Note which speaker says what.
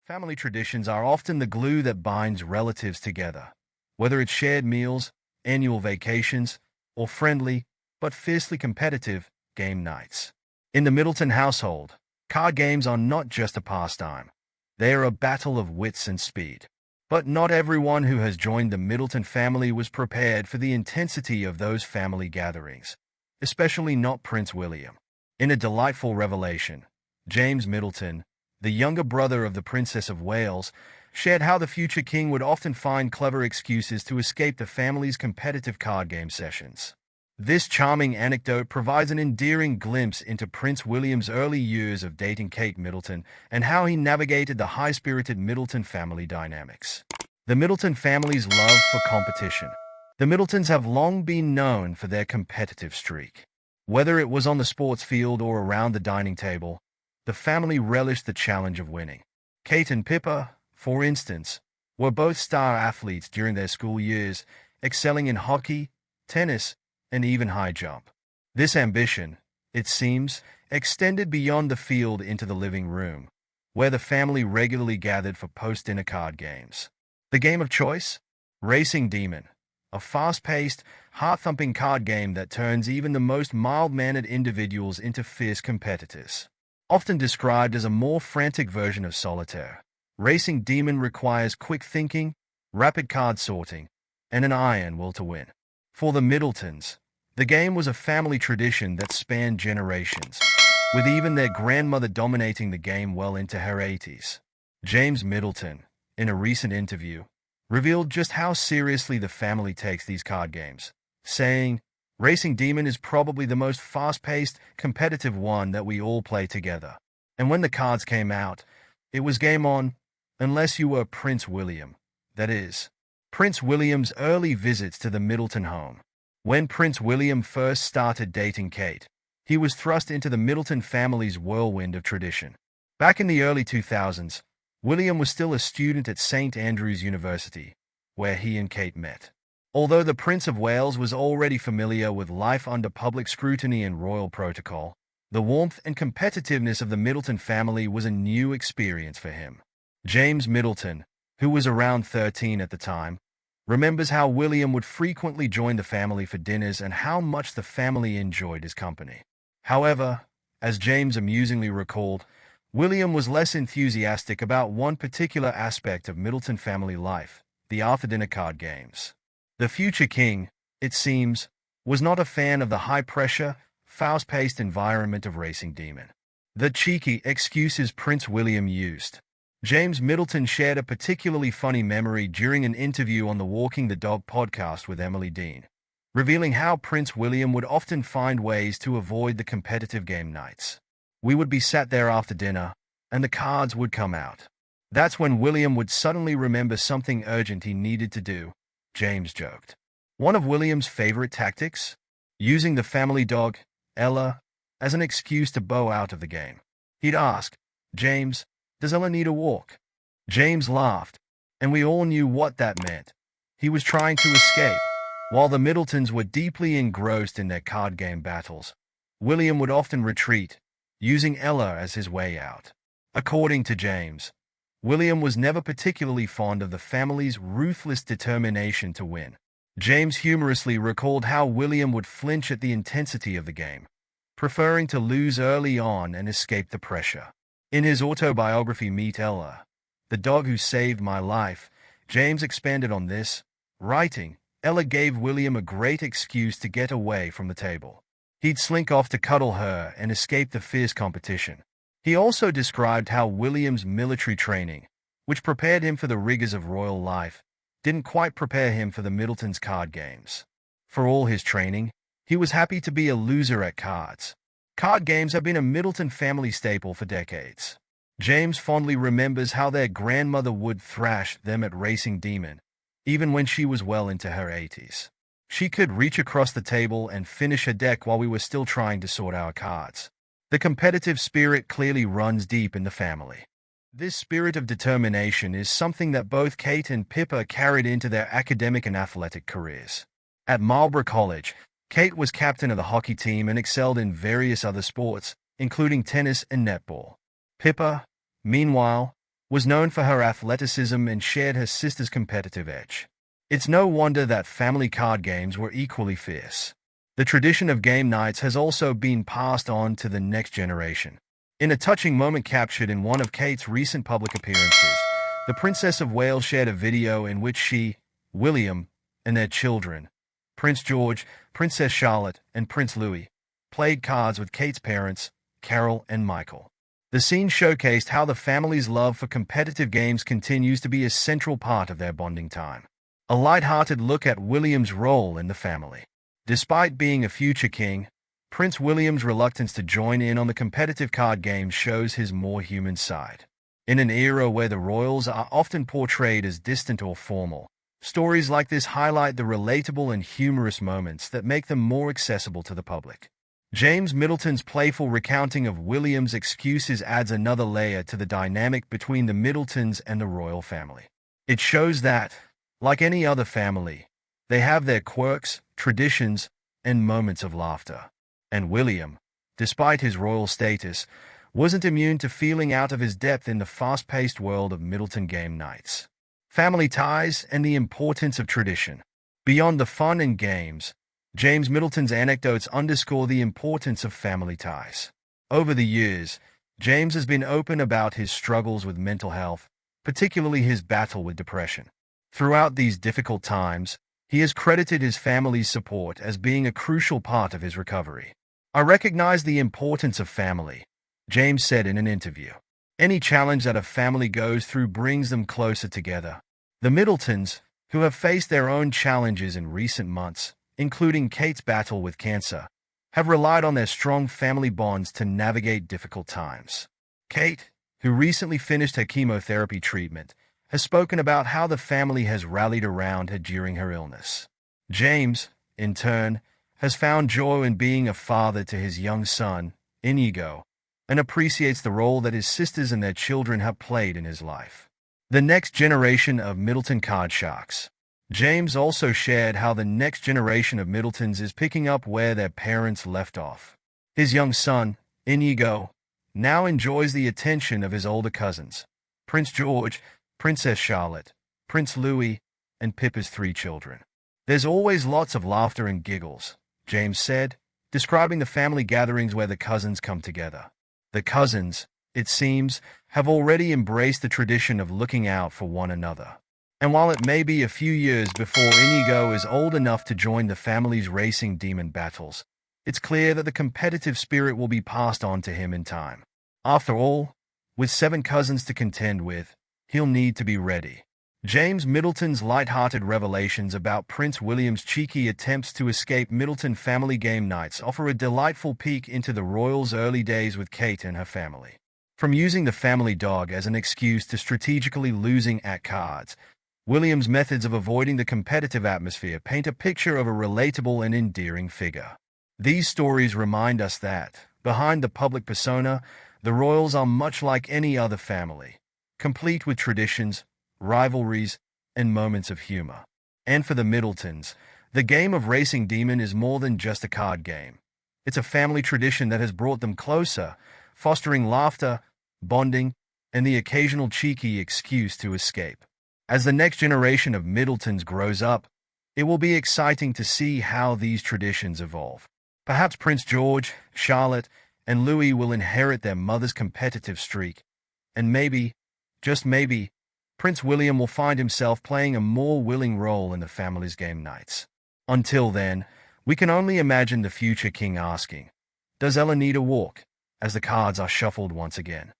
Speaker 1: Family traditions are often the glue that binds relatives together, whether it's shared meals, annual vacations, or friendly, but fiercely competitive, game nights. In the Middleton household, card games are not just a pastime. They are a battle of wits and speed. But not everyone who has joined the Middleton family was prepared for the intensity of those family gatherings, especially not Prince William. In a delightful revelation, James Middleton, the younger brother of the Princess of Wales, shared how the future king would often find clever excuses to escape the family's competitive card game sessions. This charming anecdote provides an endearing glimpse into Prince William's early years of dating Kate Middleton and how he navigated the high-spirited Middleton family dynamics. The Middleton family's love for competition. The Middletons have long been known for their competitive streak. Whether it was on the sports field or around the dining table, the family relished the challenge of winning. Kate and Pippa, for instance, were both star athletes during their school years, excelling in hockey, tennis, and even high jump. This ambition, it seems, extended beyond the field into the living room, where the family regularly gathered for post-dinner card games. The game of choice? Racing Demon, a fast-paced, heart-thumping card game that turns even the most mild-mannered individuals into fierce competitors. Often described as a more frantic version of solitaire, Racing Demon requires quick thinking, rapid card sorting, and an iron will to win. For the Middletons, the game was a family tradition that spanned generations, with even their grandmother dominating the game well into her 80s. James Middleton, in a recent interview, revealed just how seriously the family takes these card games, saying, "Racing Demon is probably the most fast-paced, competitive one that we all play together. And when the cards came out, it was game on, unless you were Prince William, that is." Prince William's early visits to the Middleton home. When Prince William first started dating Kate, he was thrust into the Middleton family's whirlwind of tradition. Back in the early 2000s, William was still a student at St. Andrews University, where he and Kate met. Although the Prince of Wales was already familiar with life under public scrutiny and royal protocol, the warmth and competitiveness of the Middleton family was a new experience for him. James Middleton, who was around 13 at the time, remembers how William would frequently join the family for dinners and how much the family enjoyed his company. However, as James amusingly recalled, William was less enthusiastic about one particular aspect of Middleton family life, the after-dinner card games. The future king, it seems, was not a fan of the high-pressure, fast-paced environment of Racing Demon. The cheeky excuses Prince William used. James Middleton shared a particularly funny memory during an interview on the Walking the Dog podcast with Emily Dean, revealing how Prince William would often find ways to avoid the competitive game nights. "We would be sat there after dinner, and the cards would come out. That's when William would suddenly remember something urgent he needed to do," James joked. One of William's favorite tactics? Using the family dog, Ella, as an excuse to bow out of the game. He'd ask, "James, does Ella need a walk?" James laughed, and we all knew what that meant. He was trying to escape. While the Middletons were deeply engrossed in their card game battles, William would often retreat, using Ella as his way out. According to James, William was never particularly fond of the family's ruthless determination to win. James humorously recalled how William would flinch at the intensity of the game, preferring to lose early on and escape the pressure. In his autobiography Meet Ella, the Dog Who Saved My Life, James expanded on this, writing, "Ella gave William a great excuse to get away from the table. He'd slink off to cuddle her and escape the fierce competition." He also described how William's military training, which prepared him for the rigors of royal life, didn't quite prepare him for the Middletons' card games. For all his training, he was happy to be a loser at cards. Card games have been a Middleton family staple for decades. James fondly remembers how their grandmother would thrash them at Racing Demon, even when she was well into her 80s. She could reach across the table and finish her deck while we were still trying to sort our cards. The competitive spirit clearly runs deep in the family. This spirit of determination is something that both Kate and Pippa carried into their academic and athletic careers. At Marlborough College, Kate was captain of the hockey team and excelled in various other sports, including tennis and netball. Pippa, meanwhile, was known for her athleticism and shared her sister's competitive edge. It's no wonder that family card games were equally fierce. The tradition of game nights has also been passed on to the next generation. In a touching moment captured in one of Kate's recent public appearances, the Princess of Wales shared a video in which she, William, and their children, Prince George, Princess Charlotte, and Prince Louis, played cards with Kate's parents, Carol and Michael. The scene showcased how the family's love for competitive games continues to be a central part of their bonding time. A light-hearted look at William's role in the family. Despite being a future king, Prince William's reluctance to join in on the competitive card games shows his more human side. In an era where the royals are often portrayed as distant or formal, stories like this highlight the relatable and humorous moments that make them more accessible to the public. James Middleton's playful recounting of William's excuses adds another layer to the dynamic between the Middletons and the royal family. It shows that, like any other family, they have their quirks, traditions, and moments of laughter. And William, despite his royal status, wasn't immune to feeling out of his depth in the fast-paced world of Middleton game nights. Family ties and the importance of tradition. Beyond the fun and games, James Middleton's anecdotes underscore the importance of family ties. Over the years, James has been open about his struggles with mental health, particularly his battle with depression. Throughout these difficult times, he has credited his family's support as being a crucial part of his recovery. "I recognize the importance of family," James said in an interview. "Any challenge that a family goes through brings them closer together." The Middletons, who have faced their own challenges in recent months, including Kate's battle with cancer, have relied on their strong family bonds to navigate difficult times. Kate, who recently finished her chemotherapy treatment, has spoken about how the family has rallied around her during her illness. James, in turn, has found joy in being a father to his young son, Inigo, and appreciates the role that his sisters and their children have played in his life. The next generation of Middleton card sharks. James also shared how the next generation of Middletons is picking up where their parents left off. His young son, Inigo, now enjoys the attention of his older cousins, Prince George, Princess Charlotte, Prince Louis, and Pippa's 3 children. "There's always lots of laughter and giggles," James said, describing the family gatherings where the cousins come together. The cousins, it seems, have already embraced the tradition of looking out for one another. And while it may be a few years before Inigo is old enough to join the family's racing demon battles, it's clear that the competitive spirit will be passed on to him in time. After all, with 7 cousins to contend with, he'll need to be ready. James Middleton's light-hearted revelations about Prince William's cheeky attempts to escape Middleton family game nights offer a delightful peek into the royals' early days with Kate and her family. From using the family dog as an excuse to strategically losing at cards, William's methods of avoiding the competitive atmosphere paint a picture of a relatable and endearing figure. These stories remind us that, behind the public persona, the royals are much like any other family, complete with traditions, rivalries, and moments of humor. And for the Middletons, the game of Racing Demon is more than just a card game. It's a family tradition that has brought them closer, fostering laughter, bonding, and the occasional cheeky excuse to escape. As the next generation of Middletons grows up, it will be exciting to see how these traditions evolve. Perhaps Prince George, Charlotte, and Louis will inherit their mother's competitive streak, and maybe, just maybe, Prince William will find himself playing a more willing role in the family's game nights. Until then, we can only imagine the future king asking, "Does Ella need a walk?" as the cards are shuffled once again.